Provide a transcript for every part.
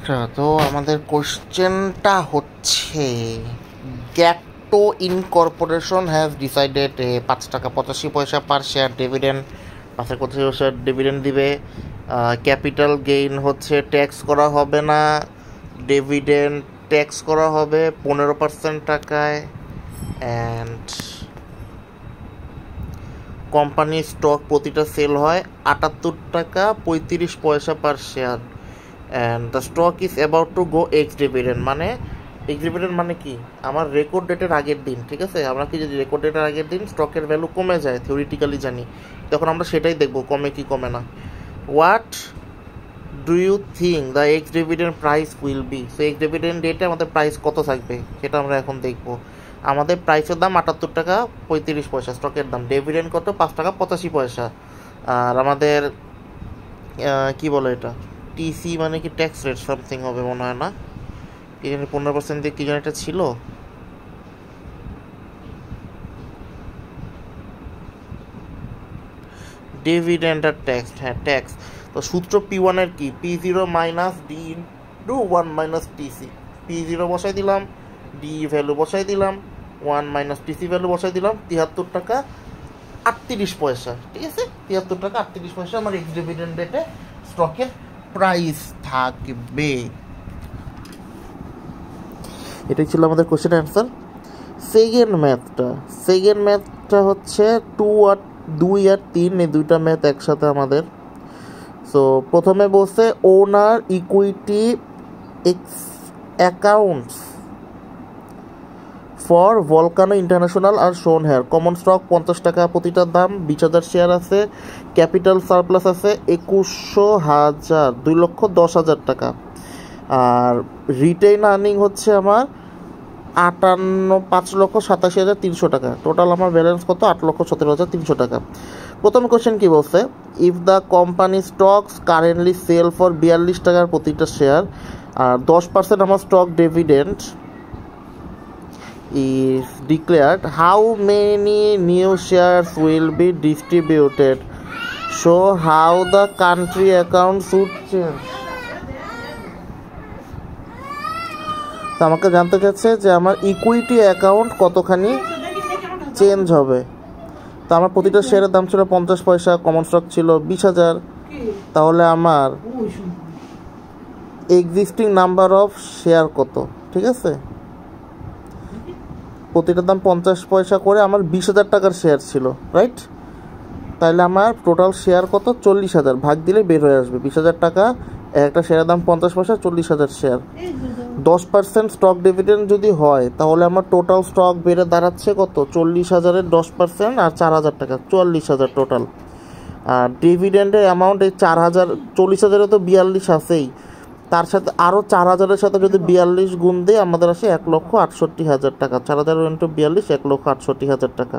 আচ্ছা, তো আমাদের কোশ্চেনটা হচ্ছে গ্যাক্টো ইনকর্পোরেশন হ্যাজ ডিসাইডেড 5 টাকা 85 পয়সা পার শেয়ার ডিভিডেন্ড, 5 টাকা 85 পয়সা ডিভিডেন্ড দিবে। ক্যাপিটাল গেইন হচ্ছে ট্যাক্স করা হবে না, ডিভিডেন্ড ট্যাক্স করা হবে 15% টাকায়। অ্যান্ড কোম্পানির স্টক প্রতিটা সেল হয় 78 টাকা 35 পয়সা per share. And the stock is about to go x dividend. মানে এক্স ডিভিডেন্ড মানে কি, আমার রেকর্ড ডেটের আগের দিন, ঠিক আছে, আমরা কি যদি রেকর্ড ডেটের আগের দিন স্টকের ভ্যালু কমে যায়, থিওরিটিক্যালি জানি, তখন আমরা সেটাই দেখবো কমে কি কমে না। What do you think the ex dividend price will be? So ex dividend ডেটে আমাদের প্রাইস কত থাকবে সেটা আমরা এখন দেখবো। আমাদের প্রাইসের দাম 78 টাকা 35 পয়সা, স্টকের দাম। ডিভিডেন্ড কত? 5 টাকা 85 পয়সা। আর আমাদের কি বলে এটা, টিসি মানে কি ট্যাক্স রেট সামথিং হবে মনে হয়, না কি জানি 15% দিয়ে কি জানি এটা ছিল। ডিভিডেন্ড আর ট্যাক্স, হ্যাঁ ট্যাক্স। তো সূত্র P1 এর কি, P0 minus D into 1 minus TC. P0 বসাই দিলাম, ডি ভ্যালু বসাই দিলাম, 1 মাইনাস টিসি ভ্যালু বসাই দিলাম, 73 টাকা 38 পয়সা, ঠিক আছে। 73 টাকা 38 পয়সা আমার এক্স ডিভিডেন্ড রেটে স্টকের প্রাইস থাকবে। এটাই ছিল আমাদের কোশ্চেন অ্যান্সার। সেকেন্ড ম্যাথটা হচ্ছে 2 আর 3, এই দুইটা ম্যাথ একসাথে আমাদের। সো প্রথমে বলছে owner equity accounts for volcano international are shown here. Common stock 50 টাকা প্রতিটার দাম, 20,000 শেয়ার আছে। ক্যাপিটাল সারপ্লাস আছে 21,000, 2,10,000 টাকা। আর রিটেইন আর্নিং হচ্ছে আমার 5,87,300 টাকা। টোটাল আমার ব্যালেন্স কত? 8,17,300 টাকা। প্রথম কোশ্চেন কি বলছে, if the company stocks currently sell for 42 টাকার প্রতিটা শেয়ার, আর 10% আমার stock dividend is declared, how many new shares will be distributed? Show how the country account should change. তো আমাকে জানতে চাচ্ছে যে আমার ইকুইটি অ্যাকাউন্ট কতখানি চেঞ্জ হবে। তো আমার প্রতিটা শেয়ারের দাম ছিল 50 পয়সা, কমন স্টক ছিল 20,000। তাহলে আমার এক্সিস্টিং নাম্বার অফ শেয়ার কত, ঠিক আছে, প্রতিটার দাম 50 পয়সা করে আমার 20,000 টাকার শেয়ার ছিল, রাইট। তাহলে আমার টোটাল শেয়ার কত? 40,000, ভাগ দিলে বের হয়ে আসবে 20,000 টাকা। একটা শেয়ারের দাম 50 পয়সা, 40,000 শেয়ার। 10% স্টক ডিভিডেন্ড যদি হয় তাহলে আমার টোটাল স্টক বেড়ে দাঁড়াচ্ছে কত? 40,000-এর 10% আর 4,000 টাকা, 44,000 টোটাল। আর ডিভিডেন্ডের অ্যামাউন্ট এই 4,000, 40,000-এ তো 42 আছেই, তার সাথে আরও 4,000-এর সাথে যদি 42 গুণ দিয়ে আমাদের আসে 1,68,000 টাকা। 4,000 ইন্টু 42, 1,68,000 টাকা।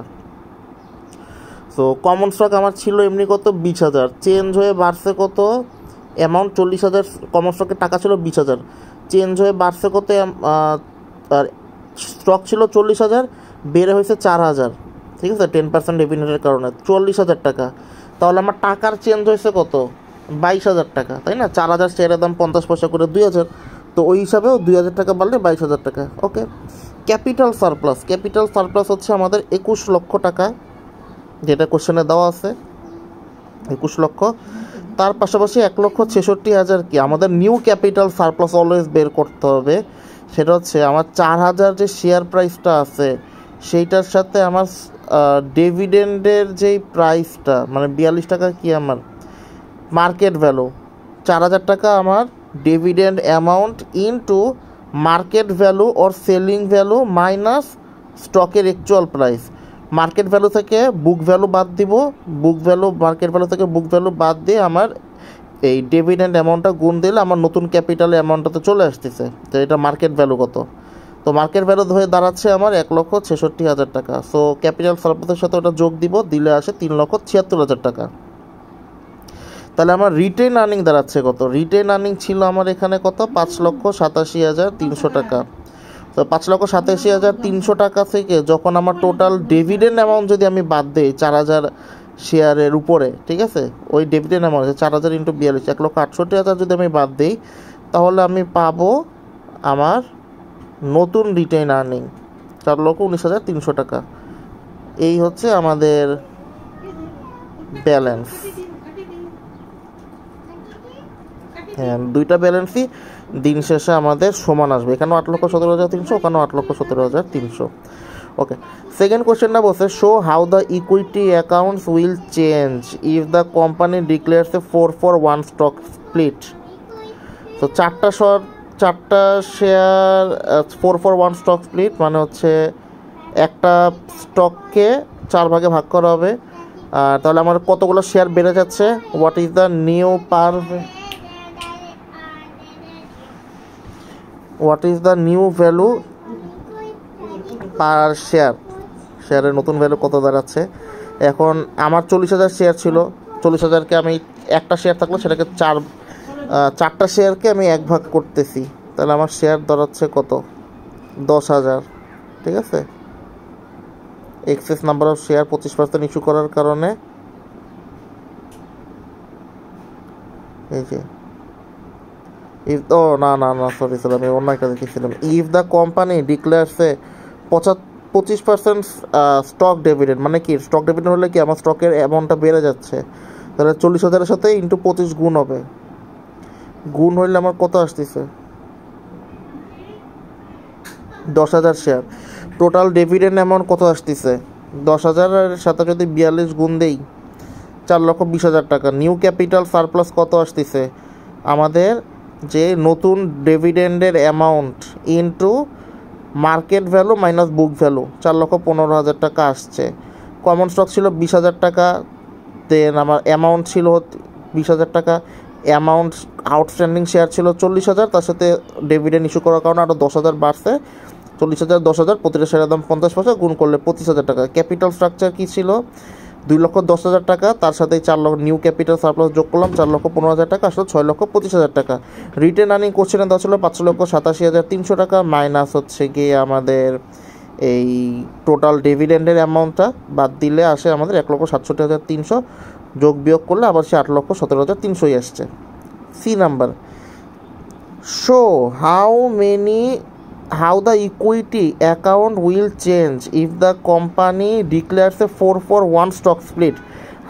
সো কমন স্টক আমার ছিল এমনি কত? 20,000, চেঞ্জ হয়ে বাড়ছে কত? অ্যামাউন্ট 40,000, কমন স্টকের টাকা ছিল 20,000, চেঞ্জ হয়ে বাড়ছে কত? আর স্টক ছিল 40,000, বেড়ে হয়েছে 4,000, ঠিক আছে, 10% ডিভিডেন্ডের কারণে 44,000 টাকা। তাহলে আমার টাকার চেঞ্জ হয়েছে কত? 22,000 টাকা, তাই না। 4,000 শেয়ারের দাম 50 পয়সা করে 2,000, তো ওই হিসাবেও 2,000 টাকা বাড়লে 22,000 টাকা। ওকে। ক্যাপিটাল সারপ্লাস হচ্ছে আমাদের 21 লক্ষ টাকা, যেটা কোশ্চেনে দেওয়া আছে 21 লক্ষ। তার পাশাপাশি 1,66,000 কি আমাদের নিউ ক্যাপিটাল সারপ্লাস অলওয়েজ বের করতে হবে। সেটা হচ্ছে আমার 4,000 যে শেয়ার প্রাইসটা আছে সেইটার সাথে আমার ডিভিডেন্ডের যেই প্রাইসটা, মানে 42 টাকা কি আমার মার্কেট ভ্যালু, 4,000 টাকা আমার dividend amount into market value or selling value minus স্টকের অ্যাকচুয়াল প্রাইস। মার্কেট ভ্যালু থেকে বুক ভ্যালু বাদ দিব, মার্কেট ভ্যালু থেকে বুক ভ্যালু বাদ দিয়ে আমার এই ডিভিডেন্ড অ্যামাউন্টটা গুণ দিলে আমার নতুন ক্যাপিটালের অ্যামাউন্টটা তো চলে আসতেছে। তো এটা মার্কেট ভ্যালু কত? তো মার্কেট ভ্যালু হয়ে দাঁড়াচ্ছে আমার 1,66,000 টাকা। সো ক্যাপিটাল সারপ্লাসের সাথে ওটা যোগ দিব, দিলে আসে 3,76,000 টাকা। তাহলে আমার রিটেইন আর্নিং দাঁড়াচ্ছে কত? রিটেইন আর্নিং ছিল আমার এখানে কত? 5,87,300 টাকা। তো 5,87,300 টাকা থেকে যখন আমার টোটাল ডিভিডেন্ড অ্যামাউন্ট যদি আমি বাদ দিই 4,000 শেয়ারের উপরে, ঠিক আছে, ওই ডিভিডেন্ড অ্যামাউন্ট 4,000 ইন্টু 42, 1,68,000 যদি আমি বাদ দিই, তাহলে আমি পাবো আমার নতুন রিটেইন আর্নিং 4,19,300 টাকা। এই হচ্ছে আমাদের ব্যালেন্স। হ্যাঁ, দুইটা ব্যালেন্সই দিন শেষে আমাদের সমান আসবে। এখানেও 8,17,300, ওখানেও 8,17,300। ওকে, সেকেন্ড কোয়েশ্চেনটা বলছে show how the equity accounts will change if the company declares A 4-for-1 stock split. তো চারটা শেয়ার 4-for-1 স্টক স্প্লিট মানে হচ্ছে একটা স্টককে 4 ভাগে ভাগ করা হবে। তাহলে আমার কতগুলো শেয়ার বেড়ে যাচ্ছে, what is the new value per শেয়ারের নতুন ভ্যালু কত দাঁড়াচ্ছে। এখন আমার 40,000 শেয়ার ছিল, 40,000কে আমি একটা শেয়ার থাকলে সেটাকে চারটা শেয়ারকে আমি 1 ভাগ করতেছি, তাহলে আমার শেয়ার দাঁড়াচ্ছে কত, 10,000। ঠিক আছে, excess number of share 25% issue করার কারণে এই যে সরি আমি অন্য একটা দেখেছিলাম। If the company declares a 25% stock dividend, মানে কি স্টক ডিভিডেন্ড হলে কি আমার স্টকের অ্যামাউন্টটা বেড়ে যাচ্ছে, তাহলে 40,000-এর সাথে ইন্টু 25 গুণ হবে। গুণ হইলে আমার কত আসতেছে, 10,000 শেয়ার। টোটাল ডিভিডেন্ড অ্যামাউন্ট কত আসতেছে, 10,000-এর সাথে যদি 42 গুণ দেই 4,20,000 টাকা। নিউ ক্যাপিটাল সারপ্লাস কত আসতেছে, আমাদের যে নতুন dividend amount into market value minus book value, 4,15,000 টাকা আসছে। কমন স্টক ছিল 20,000 টাকা, দেন আমার অ্যামাউন্ট ছিল 20,000 টাকা, অ্যামাউন্ট আউটস্ট্যান্ডিং শেয়ার ছিল 40,000, তার সাথে ডিভিডেন্ড ইস্যু করার কারণে আরও 10,000 বাড়ছে। 40,000 10,000, প্রতিটা শেয়ারের দাম 50 পয়সা, গুণ করলে 25,000 টাকা। ক্যাপিটাল স্ট্রাকচার কী ছিল, 2,10,000 টাকা, তার সাথে 4 লক্ষ নিউ ক্যাপিটাল সারপ্লাস যোগ করলাম 4,15,000 টাকা, আসলে 6,25,000 টাকা। রিটেন আর্নিং কোশ্চেনে দেওয়া ছিল 5,87,300 টাকা, মাইনাস হচ্ছে গিয়ে আমাদের এই টোটাল ডিভিডেন্ডের অ্যামাউন্টটা বাদ দিলে আসে আমাদের 1,67,300, যোগ বিয়োগ করলে আবার সে 8,17,300 আসছে। C number, show how the equity account will change if the company declares a 4-for-1 stock split.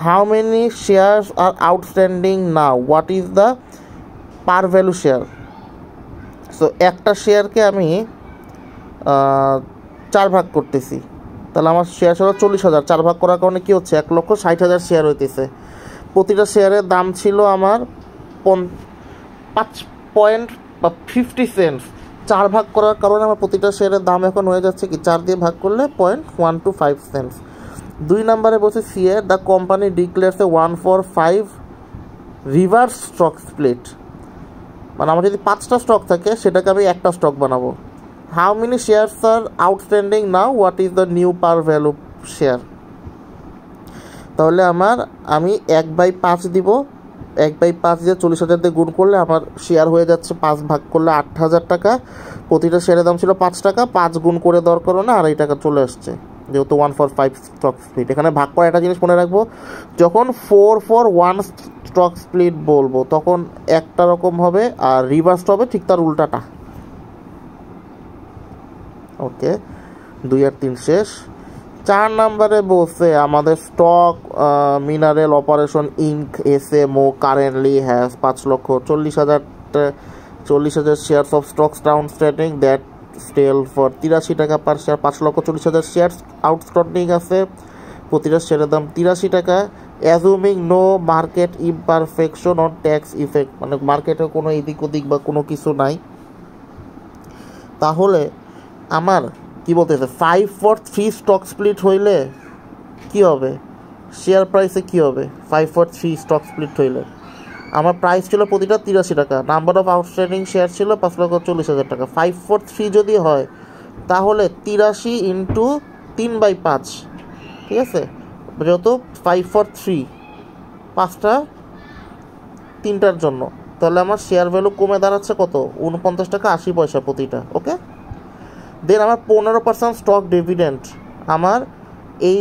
How many shares are outstanding now? What is the par value share? So একটা শেয়ারকে আমি 4 ভাগ করতেছি, তাহলে আমার শেয়ার ছিল 40,000, 4 ভাগ করার কারণে কী হচ্ছে, 1,60,000 শেয়ার হইতেছে। প্রতিটা শেয়ারের দাম ছিল আমার 5.50 সেন্টস। 4 ভাগ করার কারণে আমার প্রতিটা শেয়ারের দাম এখন হয়ে যাচ্ছে কি, 4 দিয়ে ভাগ করলে 0.125 সেন্টস। 2 নম্বরে বলছে সিএ the company declares a 1-for-5 reverse stock split, মানে আমার যদি 5টা স্টক থাকে সেটাকে আমি একটা স্টক বানাবো। How many shares are outstanding now, what is the new par value share. তাহলে আমি 1/5 দিব, 1/5 দিয়ে 40,000 দিয়ে গুণ করলে আমার শেয়ার হয়ে যাচ্ছে 5 ভাগ করলে 8,000 টাকা। প্রতিটা শেয়ারের দাম ছিল 5 টাকা, 5 গুণ করে দেওয়ার কারণে 2.5 টাকা চলে আসছে, যেহেতু 1-for-5 স্টক স্প্লিট। এখানে ভাগ করা একটা জিনিস মনে রাখবো, যখন 4-for-1 স্টক স্প্লিট বলবো তখন একটা রকম হবে, আর রিভার্সড হবে ঠিক তার উল্টাটা। ওকে, 2 আর 3 শেষ। 4 নম্বরে বলছে আমাদের stock mineral operation inc SMO currently has 5,40,000 shares of stocks outstanding that sell for 83 টাকা পার শেয়ার। 5,40,000 শেয়ারস আউটস্ট্যান্ডিং আছে, প্রতিটা শেয়ারের দাম 83 টাকা। Assuming no market imperfection on tax effect, মানে মার্কেটে কোনো এদিক ওদিক বা কোনো কিছু নাই, তাহলে আমার কি বলতেছে 5-for-3 স্টক স্প্লিট হইলে কি হবে, শেয়ার প্রাইসে কি হবে। 5-for-3 স্টক স্প্লিট হইলে আমার প্রাইস ছিল প্রতিটা 83 টাকা, নাম্বার অফ আউটস্ট্যান্ডিং শেয়ার ছিল 5,40,000 টাকা। 5-for-3 যদি হয় তাহলে 83 ইন্টু 3/5, ঠিক আছে, যেহেতু 5-for-3 5টা 3টার জন্য, তাহলে আমার শেয়ার ভ্যালু কমে দাঁড়াচ্ছে কত, 49 টাকা 80 পয়সা প্রতিটা। ওকে, দেন আমার 15% স্টক ডিভিডেন্ড, আমার এই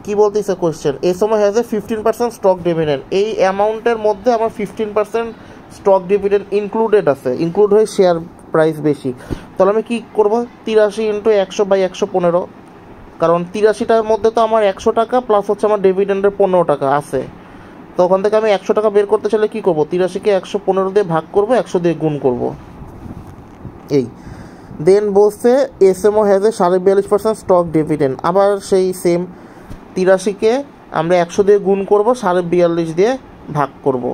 কি বলতেছে কোয়েশ্চেন, এই সময় হ্যাজ এ 15% স্টক ডিভিডেন্ড, এই অ্যামাউন্টের মধ্যে আমার 15% স্টক ডিভিডেন্ড ইনক্লুডেড আছে, ইনক্লুড হয়ে শেয়ার প্রাইস বেশি। তাহলে আমি কী করবো, 83 × 100/115, কারণ 83টার মধ্যে তো আমার 100 টাকা প্লাস হচ্ছে আমার ডিভিডেন্ডের 15 টাকা আছে। তো ওখান থেকে আমি 100 টাকা বের করতে চাইলে কী করবো, 83কে 115 দিয়ে ভাগ করবো, 100 দিয়ে গুণ করবো। এই দেন বলছে এসএমও হ্যাজ এ 42.5% স্টক ডিভিডেন্ড। আবার সেই সেম 83কে আমরা 100 দিয়ে গুণ করবো, 42.5 দিয়ে ভাগ করবো,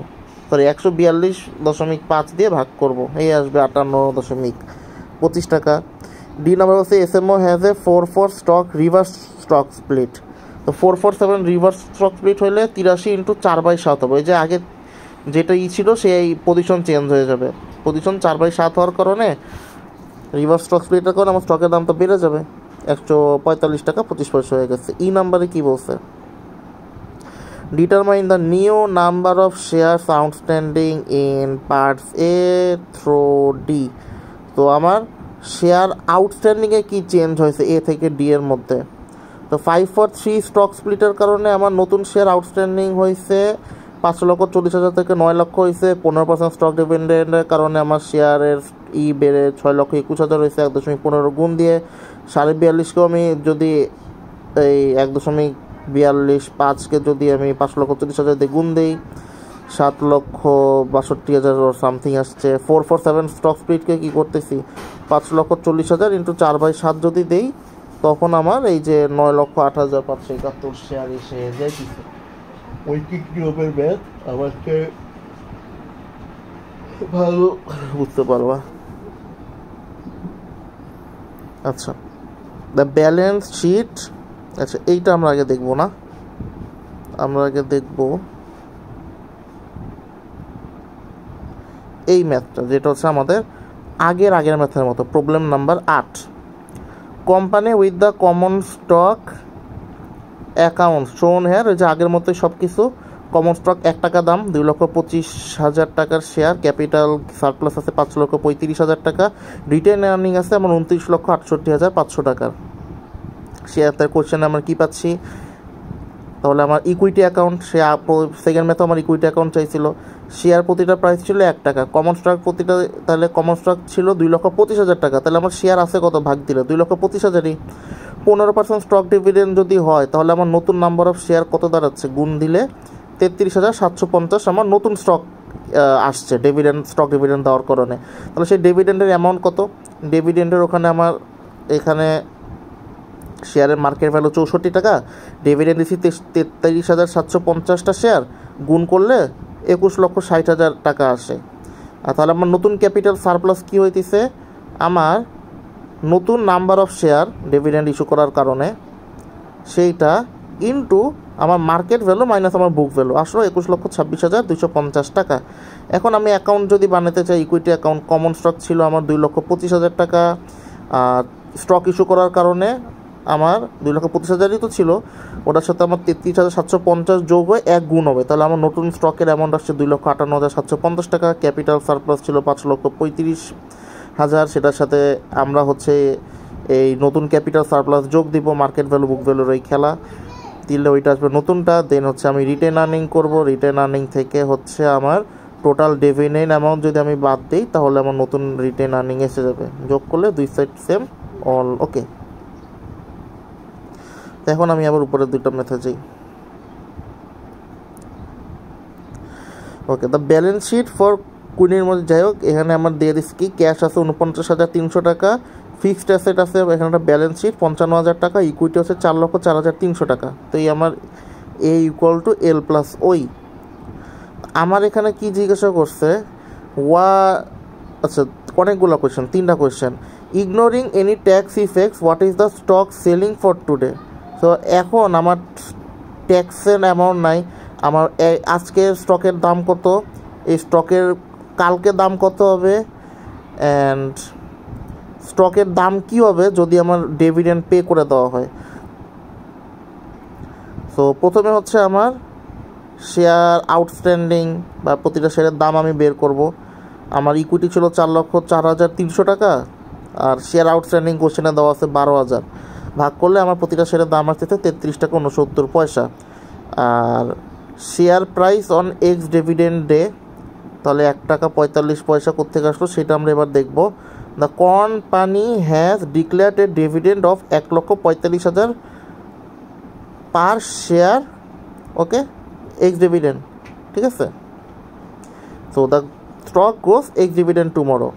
সরি 142.5 দিয়ে ভাগ করবো, এই আসবে 58.25 টাকা। ডি নাম্বার হচ্ছে SMO has a 4/4 stock reverse stock split. তো 4/4/7 রিভার্স স্টক স্প্লিট হলে 83 × 4/7 হবে। এই যে আগে যেটা ছিল সেই পজিশন চেঞ্জ হয়ে যাবে, পজিশন 4/7 হওয়ার কারণে রিভার্স স্টক স্প্লিটের কারণে আমার স্টকের দামটা বেড়ে যাবে, 145 টাকা 25 পয়সা হয়ে গেছে। ই নাম্বারে কী বলছে, determine the new number of shares outstanding in parts A through D. তো আমার শেয়ার আউটস্ট্যান্ডিংয়ে কী চেঞ্জ হয়েছে এ থেকে ডি এর মধ্যে। তো 5/3 স্টক স্প্লিটের কারণে আমার নতুন শেয়ার আউটস্ট্যান্ডিং হয়েছে 5,40,000 থেকে 9 লক্ষ হয়েছে। 15% স্টক ডিভিডেন্ডের কারণে আমার শেয়ারের বেড়ে 6,21,000 হয়েছে। 1.15 গুণ দিয়ে 42.5কেও আমি যদি এই 1.42.5কে যদি আমি 5,40,000 দিয়ে গুণ দিই, 7,62,000 সামথিং আসছে। 4/7 স্টক স্প্লিটকে কী করতেছি, 5,40,000 × 4/7 যদি দেই, তখন আমার এই যে 9,08,571 শেয়ার এসে যাইতেছে। ঐকিক নিয়মের ম্যাথ আমাকে ভালো বুঝতে পারবা। আচ্ছা, দ্য ব্যালেন্স শিট, আচ্ছা এইটা আমরা আগে দেখবো না, আমরা আগে দেখব এই ম্যাথটা, যেটা হচ্ছে আমাদের আগের ম্যাথের মতো। Problem number 8, company with the common stock account শোন হেয়ার। ওই যে আগের মতোই সব কিছু, কমন স্টক 1 টাকা দাম, 2,25,000 টাকার শেয়ার, ক্যাপিটাল সারপ্লাস আছে 5,35,000 টাকা, রিটেন আর্নিং আছে আমার 29,68,500 টাকার। শেয়ারটার কোশ্চেনে আমরা কী পাচ্ছি, তাহলে আমার ইকুইটি অ্যাকাউন্ট, সে সেকেন্ড ম্যাথে আমার ইকুইটি অ্যাকাউন্ট চাইছিল। শেয়ার প্রতিটা প্রাইস ছিল 1 টাকা, কমন স্টক প্রতিটা, তাহলে কমন স্টক ছিল 2,25,000 টাকা, তাহলে আমার শেয়ার আছে কত, ভাগ দিলে 2,25,000ই। 15% স্টক ডিভিডেন্ড যদি হয় তাহলে আমার নতুন নাম্বার অফ শেয়ার কত দাঁড়াচ্ছে, গুণ দিলে 33,750 আমার নতুন স্টক আসছে ডিভিডেন্ড, স্টক ডিভিডেন্ড দেওয়ার কারণে। তাহলে সেই ডিভিডেন্ডের অ্যামাউন্ট কত, ডিভিডেন্ডের ওখানে আমার এখানে শেয়ারের মার্কেট ভ্যালু 64 টাকা, ডিভিডেন্ড দিচ্ছি 33,750টা শেয়ার, গুণ করলে 21,60,000 টাকা আসে। আর তাহলে আমার নতুন ক্যাপিটাল সারপ্লাস কী হইতেছে, আমার নতুন number of share dividend issue করার কারণে সেইটা ইনটু আমার মার্কেট ভ্যালু মাইনাস আমার বুক ভ্যালু, আসলে 21,26,250 টাকা। এখন আমি অ্যাকাউন্ট যদি বানাতে চাই, ইকুইটি অ্যাকাউন্ট, কমন স্টক ছিল আমার 2,25,000 টাকা, আর স্টক ইস্যু করার কারণে আমার 2,25,000ই তো ছিল, ওটার সাথে আমার 33,750 যোগ হয়ে 1 গুণ হবে, তাহলে আমার নতুন স্টকের অ্যামাউন্ট আসছে 2,58,750 টাকা। ক্যাপিটাল সারপ্লাস ছিল 5,35,000, সেটার সাথে আমরা হচ্ছে এই নতুন ক্যাপিটাল সারপ্লাস যোগ দিব, মার্কেট ভ্যালু বুক ভ্যালুর এই খেলা দিলে ওইটা আসবে নতুনটা। দেন হচ্ছে আমি রিটেন আর্নিং করব, রিটেন আর্নিং থেকে হচ্ছে আমার টোটাল ডিভিডেন্ড অ্যামাউন্ট যদি আমি বাদ দিই তাহলে আমার নতুন রিটেন আর্নিং এসে যাবে, যোগ করলে দুই সাইড সেম অল ওকে। তো এখন আমি আবার উপরের দুইটা মেথড যাই। ওকে, দ্য ব্যালেন্স শিট ফর কুইনের মধ্যে, যাই হোক এখানে আমার দিয়ে দিচ্ছি কি, ক্যাশ আছে 49,300 টাকা, ফিক্সড অ্যাসেট আছে এখানে একটা ব্যালেন্স শিট 55,000 টাকা, ইকুইটি হচ্ছে 4,04,300 টাকা। তো এই আমার এ ইকুয়াল টু এল প্লাস ওই। আমার এখানে কি জিজ্ঞাসা করছে, আচ্ছা অনেকগুলো কোয়েশ্চেন, 3টা question. Ignoring any tax effects what is the stock selling for today. তো এখন আমার ট্যাক্সের অ্যামাউন্ট নাই, আমার আজকের স্টকের দাম কত, এই স্টকের কালকে দাম কত হবে, অ্যান্ড স্টকের দাম কী হবে যদি আমার ডিভিডেন্ড পে করে দেওয়া হয়। সো প্রথমে হচ্ছে আমার শেয়ার আউটস্ট্যান্ডিং বা প্রতিটা শেয়ারের দাম আমি বের করব। আমার ইকুইটি ছিল 4,04,300 টাকা, আর শেয়ার আউটস্ট্যান্ডিং কোশ্চেনে দেওয়া আছে 12,000, ভাগ করলে আমার প্রতিটা শেয়ারের দাম আসতেছে 33 টাকা 69 পয়সা। আর share price on ex dividend day, তাহলে 1 টাকা 45 পয়সা কোত্থেকে আসলো সেটা আমরা এবার দেখব। The company has declared A dividend of 1,45,000 per share, okay, x dividend, ঠিক আছে। So the stock goes x dividend tomorrow.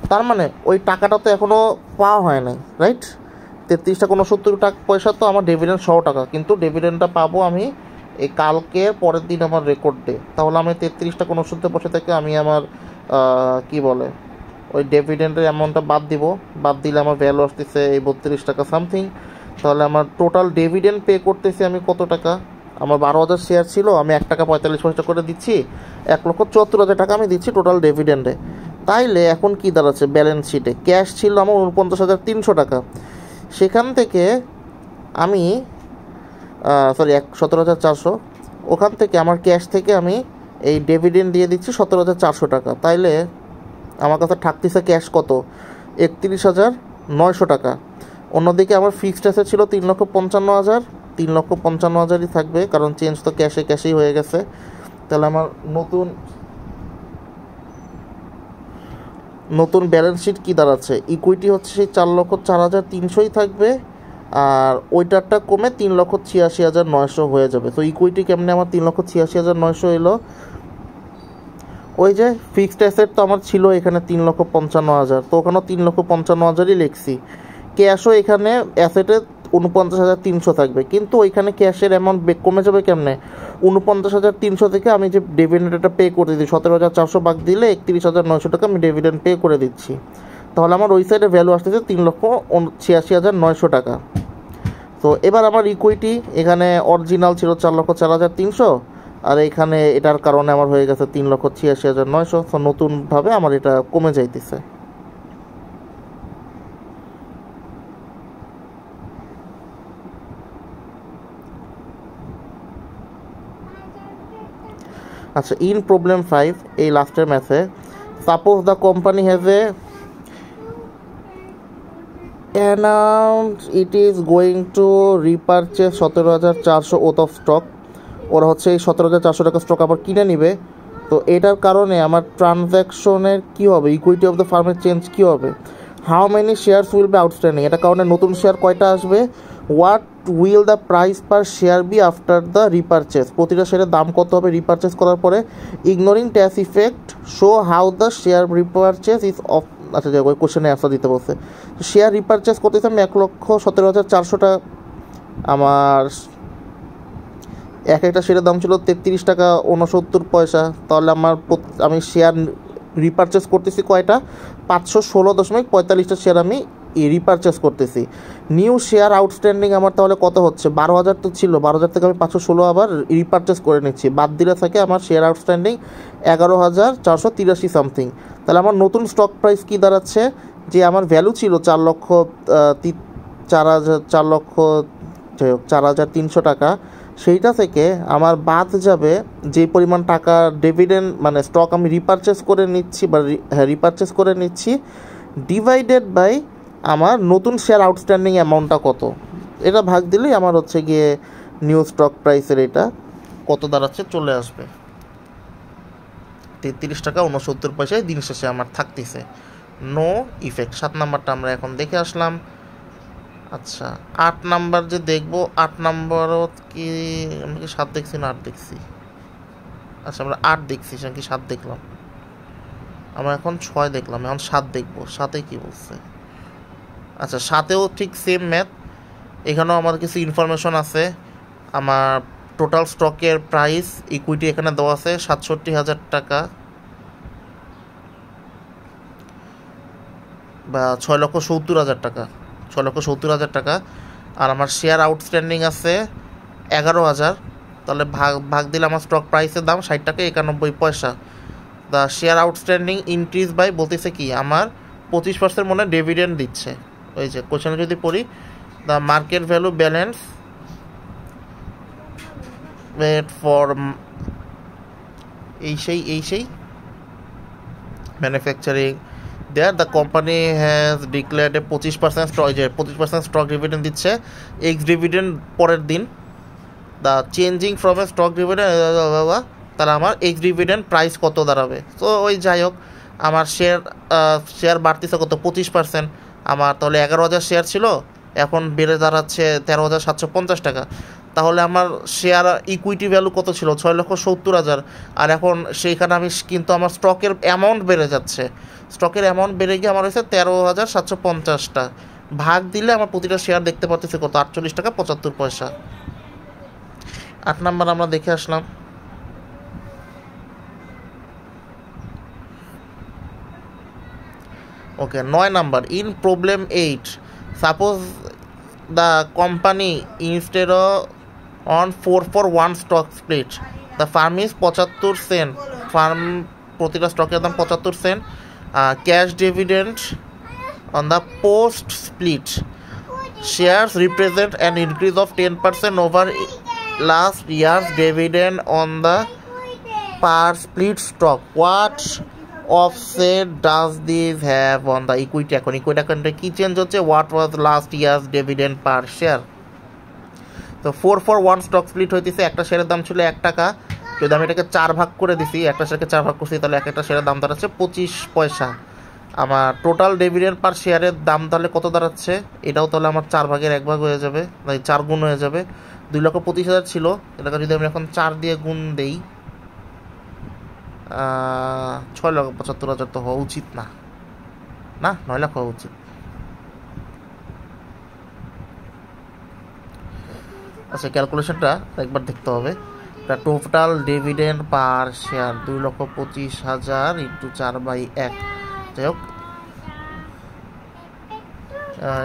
তার মানে ওই টাকাটা তো এখনও পাওয়া হয় নাই, রাইট? 33 টাকা 69 পয়সা তো আমার ডিভিডেন্ড 100 টাকা, কিন্তু ডিভিডেন্ডটা পাবো আমি এই কালকের পরের দিন আমার রেকর্ড ডে। তাহলে আমি 33 টাকা 69 পয়সা থেকে আমি আমার কি বলে ওই ডিভিডেন্ডের অ্যামাউন্টটা বাদ দিব। বাদ দিলে আমার ভ্যালু আসতেছে এই 32 টাকা সামথিং। তাহলে আমার টোটাল ডিভিডেন্ড পে করতেছি আমি কত টাকা? আমার 12,000 শেয়ার ছিল, আমি 1 টাকা 45 পয়সা করে দিচ্ছি, 1,74,000 টাকা আমি দিচ্ছি টোটাল ডিভিডেন্ডে। তাইলে এখন কী দাঁড়াচ্ছে ব্যালেন্স শিটে? ক্যাশ ছিল আমার 49,300 টাকা, সেখান থেকে আমি 17,400, ওখান থেকে আমার ক্যাশ থেকে আমি এই ডিভিডেন্ড দিয়ে দিচ্ছি 17,400 টাকা। তাইলে আমার কাছে থাকতেছে ক্যাশ কত? 31,900 টাকা। অন্যদিকে আমার ফিক্সড অ্যাসেট ছিল 3,55,000, 3,55,000ই থাকবে, কারণ চেঞ্জ তো ক্যাশেই হয়ে গেছে। তাহলে আমার নতুন ব্যালেন্স শিট কী দাঁড়াচ্ছে? ইকুইটি হচ্ছে সেই 4,04,300ই থাকবে, আর ওইটারটা কমে 3,86,900 হয়ে যাবে। তো ইকুইটি কেমনে আমার 3,86,900 এলো? ওই যে ফিক্সড অ্যাসেট তো আমার ছিল এখানে 3,55,000, তো ওখানেও 3,55,000ই লিখছি। ক্যাশও এখানে অ্যাসেটে 49,300 থাকবে, কিন্তু ওইখানে ক্যাশের অ্যামাউন্ট কমে যাবে কেমনে? 49,300 থেকে আমি যে ডিভিডেন্ডটা পে করে দিচ্ছি 17,400 বাদ দিলে 31,900 টাকা আমি ডিভিডেন্ড পে করে দিচ্ছি। তাহলে আমার ওই সাইডে ভ্যালু আসতেছে 3,86,900 টাকা। তো এবার আমার ইকুইটি এখানে অরিজিনাল ছিল 4,04,300, আর এখানে এটার কারণে আমার হয়ে গেছে 3,86,900। তো নতুনভাবে আমার এটা কমে যাইতেছে। আচ্ছা, ইন প্রবলেম 5 এই লাস্টের ম্যাথে, suppose the company has a announced it is going to repurchase 17,400 worth of stock। ওরা হচ্ছে এই 17,400 টাকা স্টক আবার কিনে নিবে। তো এটার কারণে আমার ট্রানজ্যাকশনের কী হবে? ইকুইটি অফ দ্য ফার্মের চেঞ্জ কী হবে? How many shares will be outstanding, এটা কারণে নতুন শেয়ার কয়টা আসবে? What will the price per share be after the repurchase, প্রতিটা শেয়ারের দাম কত হবে রিপারচেস করার পরে? Ignoring tax effect show how the share repurchase is of. আচ্ছা, ওই কোশ্চেনে অ্যান্সার দিতে বলছে। শেয়ার রিপারচেস করতেছে আমি 1,17,400 টাকা, আমার একটা শেয়ারের দাম ছিল 33 টাকা 69 পয়সা। তাহলে আমি শেয়ার রিপারচেস করতেছি কয়টা? 516.45টা শেয়ার আমি রিপারচেস করতেছি। নিউ শেয়ার আউটস্ট্যান্ডিং আমার তাহলে কত হচ্ছে? 12,000 তো ছিল, 12,000 থেকে আমি 516 আবার রিপারচেস করে নিচ্ছি, বাদ দিলে থাকে আমার শেয়ার আউটস্ট্যান্ডিং 11,483 সামথিং। তাহলে আমার নতুন স্টক প্রাইস কী দাঁড়াচ্ছে? যে আমার ভ্যালু ছিল 4,0300 টাকা, সেইটা থেকে আমার বাদ যাবে যে পরিমাণ টাকা ডিভিডেন্ড মানে স্টক আমি রিপারচেস করে নিচ্ছি ডিভাইডেড বাই আমার নতুন শেয়ার আউটস্ট্যান্ডিং অ্যামাউন্টটা কত, এটা ভাগ দিলেই আমার হচ্ছে গিয়ে নিউ স্টক প্রাইসের এটা কত দাঁড়াচ্ছে চলে আসবে। 33 টাকা 69 পয়সায় দিন শেষে আমার থাকতেছে, নো ইফেক্ট। 7 নাম্বারটা আমরা এখন দেখে আসলাম। আচ্ছা, 8 নাম্বার যে দেখবো, 8 নাম্বারও কি আমি কি 7 দেখছি না 8 দেখছি? আচ্ছা, আমরা 8 দেখছি, কি 7 দেখলাম? আমরা এখন 6 দেখলাম, এখন 7 দেখবো। 7-এ কী বলছে? আচ্ছা, 7-এও ঠিক সেম ম্যাথ, এখানেও আমার কিছু ইনফরমেশন আছে। আমার টোটাল স্টকের প্রাইস ইকুইটি এখানে দেওয়া আছে 67,000 টাকা বা 6,70,000 টাকা, 6,70,000 টাকা। আর আমার শেয়ার আউটস্ট্যান্ডিং আছে 11,000। তাহলে ভাগ দিলে আমার স্টক প্রাইসের দাম 60 টাকা 91 পয়সা। The share outstanding increase by বলতেছে কি আমার 25% মনে ডিভিডেন্ড দিচ্ছে। ওই যে কোশ্চেনে যদি পড়ি, the market value balance for এই সেই manufacturing there the company has declared a 25% stock dividend দিচ্ছে, এক্স ডিভিডেন্ড পরের দিন। The changing from a stock dividend তাহলে আমার এক্স ডিভিডেন্ড প্রাইস কত দাঁড়াবে। তো ওই যাই হোক, আমার শেয়ার বাড়তেছে কত 25%। আমার তাহলে 11,000 শেয়ার ছিল, এখন বেড়ে দাঁড়াচ্ছে 13,750 টাকা। তাহলে আমার শেয়ার ইকুইটি ভ্যালু কত ছিল 6,70,000, আর এখন সেইখানে আমি কিন্তু আমার স্টকের অ্যামাউন্ট বেড়ে যাচ্ছে। স্টকের অ্যামাউন্ট বেড়ে গিয়ে আমার হয়েছে 13,750টা। ভাগ দিলে আমার প্রতিটা শেয়ার দেখতে পাচ্ছি কত 48 টাকা 75 পয়সা। 8 নাম্বার আমরা দেখে আসলাম। Okay, 9 number, in problem 8, suppose the company instead on 4-for-1 stock split, the firm is 75 cent, firm প্রতিটা স্টকের দাম 75 cent, cash dividend on the post split shares represent an increase of 10% over last year's dividend on the per split stock. What offset does this have on the equity account? Equity account কি change হচ্ছে? What was last year's dividend per share? তো 4-for-1 stock split হইতেছে, একটা শেয়ারের দাম ছিল 1 টাকা, যদি আমি এটাকে 4 ভাগ করে দিছি, একটা শেয়ারকে 4 ভাগ করছি, তাহলে একটা শেয়ারের দাম দাঁড়াচ্ছে 25 পয়সা। আমার টোটাল ডিভিডেন্ড পার শেয়ারের দাম তাহলে কত দাঁড়াচ্ছে? এটাও তাহলে আমার 4 ভাগের 1 ভাগ হয়ে যাবে, 4 গুণ হয়ে যাবে। 2,25,000 ছিল, এটাকে যদি আমি এখন 4 দিয়ে গুণ দেই, 6,75,000 তো হওয়া উচিত না, 9 লাখ হওয়া উচিত। আচ্ছা, ক্যালকুলেশনটা একবার দেখতে হবে। টোটাল ডিভিডেন্ড পার শেয়ার 2,25,000 ইন্টু 4/1। যাই হোক,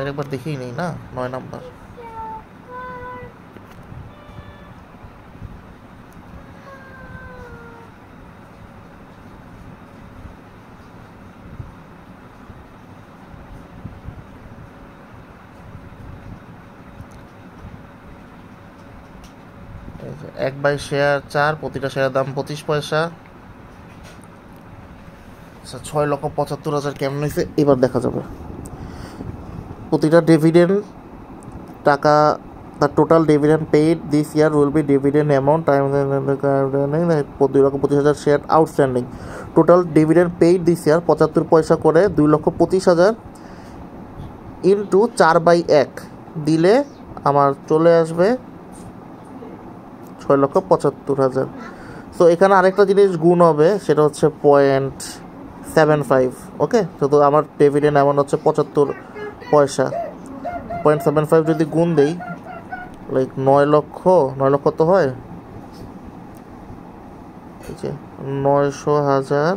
একবার দেখেই নেই না। 9 নাম্বার, এক বাই শেয়ার 4, প্রতিটা শেয়ারের দাম 25 পয়সা। আচ্ছা, 6,75,000 কেমন হয়েছে এবার দেখা যাবে। প্রতিটা ডিভিডেন্ড টাকা, the total dividend paid this year will be dividend amount times 2,25,000 share outstanding. Total dividend paid this ইয়ার 75 পয়সা করে 2,25,000 ইন্টু 4/1 দিলে আমার চলে আসবে 6,75,000। সো এখানে আরেকটা জিনিস গুণ হবে, সেটা হচ্ছে 0.75। ওকে, তো আমার ডিভিডেন্ড এমন হচ্ছে 75 পয়সা। 0.75 যদি গুণ দেই, লাইক 9 লক্ষ তো হয়, এই যে 900,000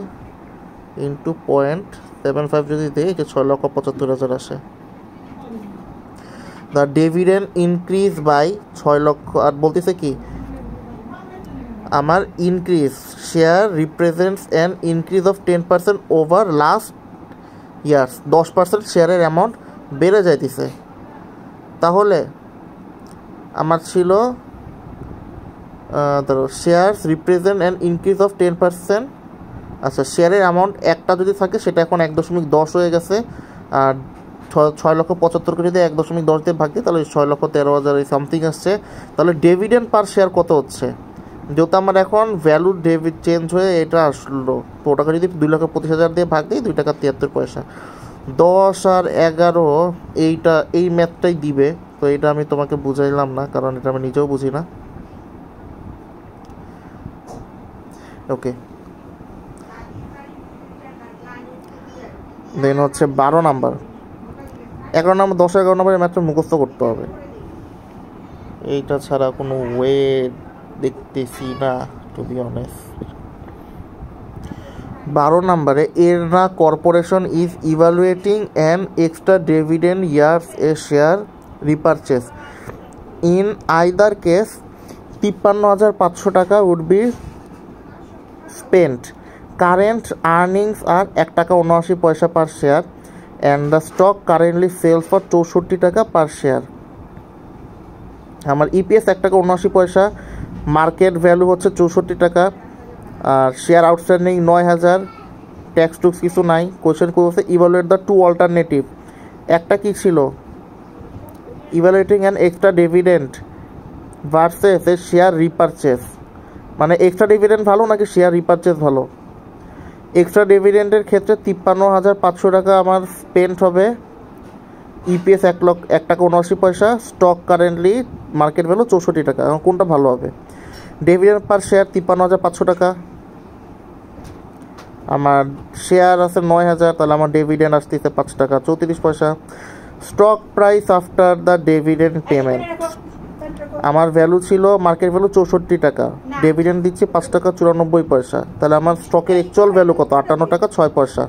ইন্টু 0.75 যদি দিই, যে 6,75,000 আসে। দ্য ডিভিডেন্ড ইনক্রিজ বাই 6 লক্ষ। আর বলতেছে কি, আমার increase share represents an increase of 10% over last years. 10% শেয়ারের অ্যামাউন্ট বেড়ে যাইতেছে। তাহলে আমার ছিল ধরো shares represent an increase of 10%। আচ্ছা, শেয়ারের অ্যামাউন্ট একটা যদি থাকে, সেটা এখন 1.10 হয়ে গেছে। আর 6,75,000 যদি 1.10 দিয়ে ভাগ দিই, তাহলে 6,13,000 সামথিং আসছে। তাহলে ডিভিডেন্ড পার শেয়ার কত হচ্ছে? যেহেতু আমার এখন ভ্যালু চেঞ্জ হয়ে এটা আসলো, তো ওটাকে যদি 2,25,000 দিয়ে ভাগ দিই, 2 টাকা 73 পয়সা। 10 আর 11 এই ম্যাথটাই দিবে। তো এটা আমি তোমাকে বুঝাইলাম না, কারণ এটা আমি নিজেও বুঝি না। ওকে, দেন হচ্ছে 12 নাম্বার। 11 নাম্বার, 10 11 নাম্বারের ম্যাথটা মুখস্থ করতে হবে। এইটা ছাড়া কোনো ওয়ে দেখতেছি না, টু বি অনেস্ট। 12 নম্বরে, Erna corporation is evaluating an extra dividend years a share repurchase. In either case 53,500 টাকা would be spent. Current earnings are 1 টাকা 79 পয়সা per share, and the stock currently sells for 64 টাকা পার share. আমার EPS 1 টাকা 79 পয়সা, market value হচ্ছে 64 টাকা, আর share outstanding 9,000, tax টুক্স কিছু নাই। কোয়েশ্চেন করছে ইভালুয়েট দ্য টু অল্টারনেটিভ। একটা কি ছিল, evaluating an extra dividend versus a share repurchase. মানে এক্সট্রা ডিভিডেন্ড ভালো নাকি শেয়ার রিপারচেস ভালো? এক্সট্রা ডিভিডেন্ডের ক্ষেত্রে 53,500 টাকা আমার স্পেন্ড হবে, EPS 1,79 stock currently market value 64 টাকা। এখন কোনটা ভালো হবে? ডিভিডেন্ড পার শেয়ার 53,500 টাকা, আমার শেয়ার আছে 9,000, তাহলে আমার ডিভিডেন্ড আসতেছে 5 টাকা 34 পয়সা। Stock price after the dividend payment, আমার ভ্যালু ছিল মার্কেট ভ্যালু 64 টাকা, ডিভিডেন্ড দিচ্ছে 5 টাকা 94 পয়সা, তাহলে আমার স্টকের অ্যাকচুয়াল ভ্যালু কত? 58 টাকা 6 পয়সা।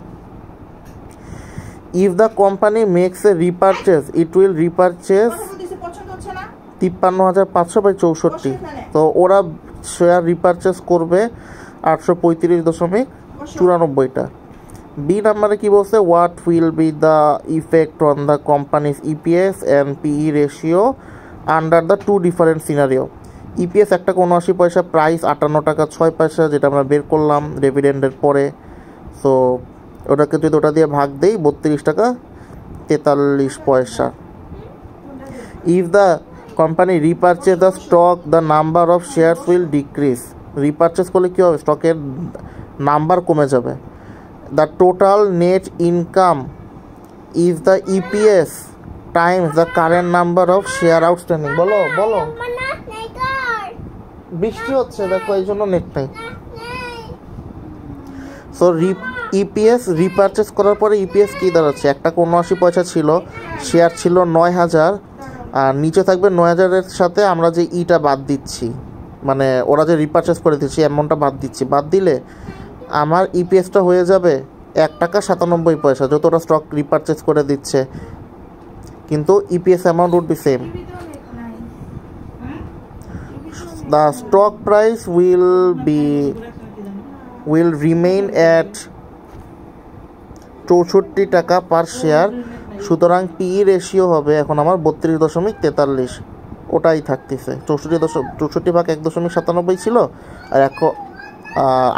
If the company makes a repurchase it will repurchase 53,500/64, তো ওরা শেয়ার রিপারচেস করবে 835.94টা। বি নাম্বারে কি বলছে? What will be the effect on the company's EPS and PE ratio under the two different scenario? EPS 1.79, price 58 টাকা 6 পয়সা, যেটা আমরা বের করলাম ডিভিডেন্ডের পরে। সো ওটাকে যদি ওটা দিয়ে ভাগ দেই 32 টাকা 43 পয়সা। If the company repurchase the stock the number of shares will decrease, repurchase করলে কী হবে? স্টকের নাম্বার কমে যাবে। The total net income is the EPS times the current number of share outstanding. বলো বলো, বৃষ্টি হচ্ছে দেখো এই জন্য নেট নেই। সো ইপিএস রিপারচেস করার পরে ইপিএস কী দাঁড়াচ্ছে? 1.79 ছিল, শেয়ার ছিল 9,000, আর নিচে থাকবে 9,000-এর সাথে আমরা যে ইটা বাদ দিচ্ছি, মানে ওরা যে রিপারচেস করে দিচ্ছি অ্যামাউন্টটা বাদ দিচ্ছি, বাদ দিলে আমার ইপিএসটা হয়ে যাবে 1 টাকা 97 পয়সা, যত ওরা স্টক রিপারচেস করে দিচ্ছে, কিন্তু EPS amount would be same. The stock price will remain at 64 টাকা পার শেয়ার, সুতরাং পিই রেশিও হবে এখন আমার 32.43, ওটাই থাকতেছে। 64 ভাগ 1.97 ছিল, আর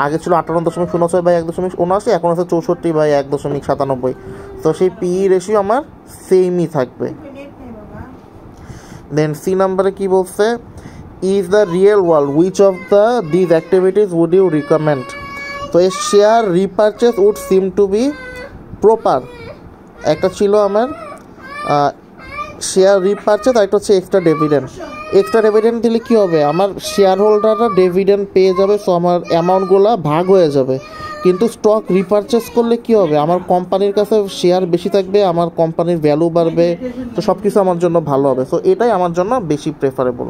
আগে ছিল 58.06/1.79, এখন আছে 64/1.97, তো সেই পিই রেশিও আমার সেমই থাকবে। দেন সি নাম্বারে কি বলছে? Is the real world which of the these activities would you recommend? তো এই share repurchase would seem to be proper. একটা ছিল আমার শেয়ার রিপারচেস, আর একটা হচ্ছে এক্সট্রা ডিভিডেন্ড। এক্সট্রা ডিভিডেন্ড দিলে কী হবে? আমার শেয়ার হোল্ডাররা ডিভিডেন্ড পেয়ে যাবে, সো আমার অ্যামাউন্টগুলো ভাগ হয়ে যাবে। কিন্তু স্টক রিপারচেস করলে কী হবে? আমার কোম্পানির কাছে শেয়ার বেশি থাকবে, আমার কোম্পানির ভ্যালু বাড়বে, তো সব কিছু আমার জন্য ভালো হবে। সো এটাই আমার জন্য বেশি প্রেফারেবল।